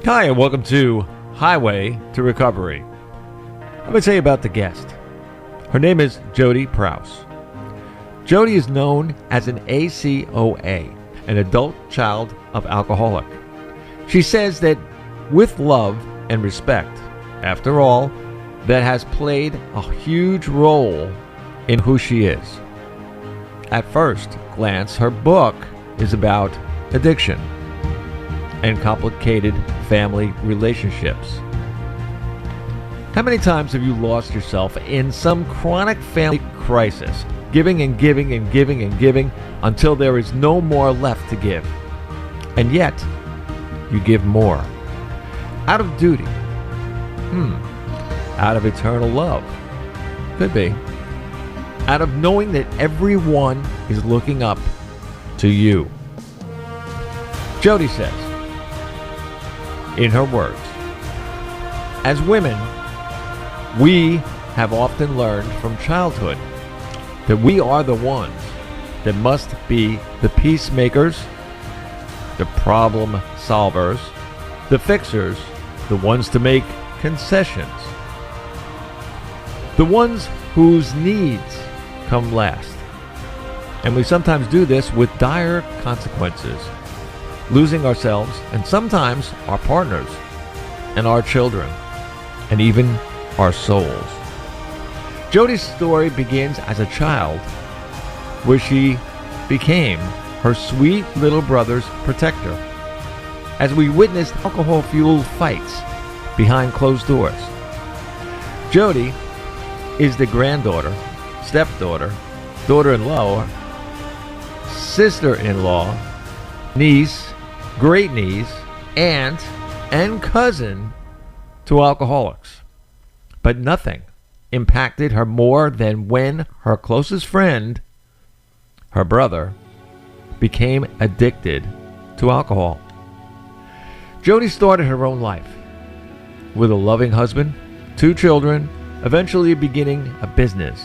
Hi, and welcome to Highway to Recovery. I'm going to tell you about the guest. Her name is Jodee Prouse. Jodee is known as an ACOA, an adult child of alcoholic. She says that with love and respect, after all, that has played a huge role in who she is. At first glance, her book is about addiction and complicated family relationships. How many times have you lost yourself in some chronic family crisis, giving and giving and giving and giving until there is no more left to give? And yet, you give more. Out of duty. Out of eternal love. Could be. Out of knowing that everyone is looking up to you. Jodee says, in her words, as women, we have often learned from childhood that we are the ones that must be the peacemakers, the problem solvers, the fixers, the ones to make concessions, the ones whose needs come last. And we sometimes do this with dire consequences, losing ourselves and sometimes our partners and our children and even our souls. Jodee's story begins as a child where she became her sweet little brother's protector as we witnessed alcohol-fueled fights behind closed doors. Jodee is the granddaughter, stepdaughter, daughter-in-law, sister-in-law, niece, great-niece, aunt, and cousin to alcoholics. But nothing impacted her more than when her closest friend, her brother, became addicted to alcohol. Jodee started her own life with a loving husband, 2 children, eventually beginning a business.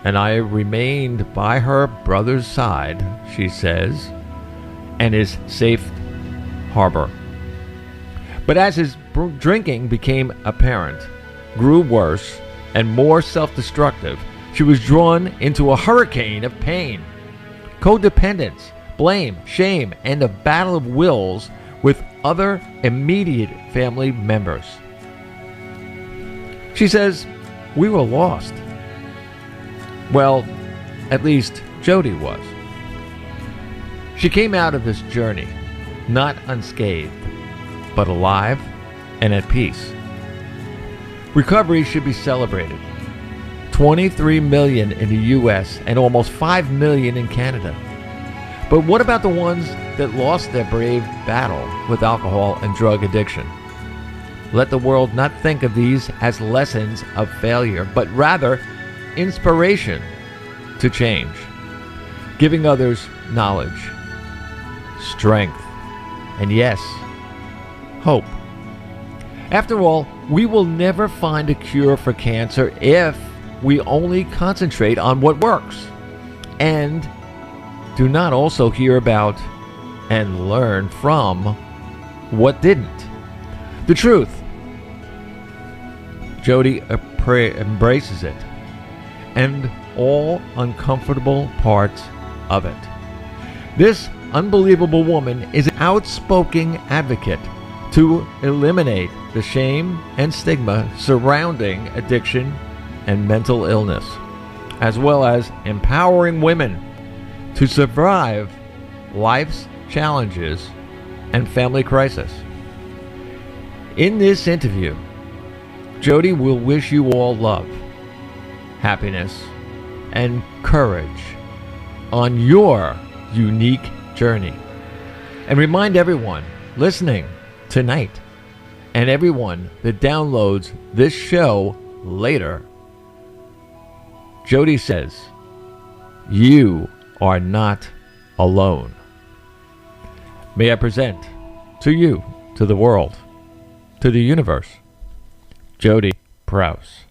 And I remained by her brother's side, she says, and his safe harbor. But as his drinking became apparent, grew worse, and more self-destructive, she was drawn into a hurricane of pain, codependence, blame, shame, and a battle of wills with other immediate family members. She says, we were lost. Well, at least Jodee was. She came out of this journey not unscathed, but alive and at peace. Recovery should be celebrated. 23 million in the U.S. and almost 5 million in Canada. But what about the ones that lost their brave battle with alcohol and drug addiction? Let the world not think of these as lessons of failure, but rather inspiration to change, giving others knowledge, strength, and yes, hope. After all, we will never find a cure for cancer if we only concentrate on what works and do not also hear about and learn from what didn't. The truth, Jodee embraces it and all uncomfortable parts of it. This unbelievable woman is an outspoken advocate to eliminate the shame and stigma surrounding addiction and mental illness, as well as empowering women to survive life's challenges and family crisis. In this interview, Jodee will wish you all love, happiness, and courage on your unique journey. And remind everyone listening tonight and everyone that downloads this show later, Jodee says, you are not alone. May I present to you, to the world, to the universe, Jodee Prouse.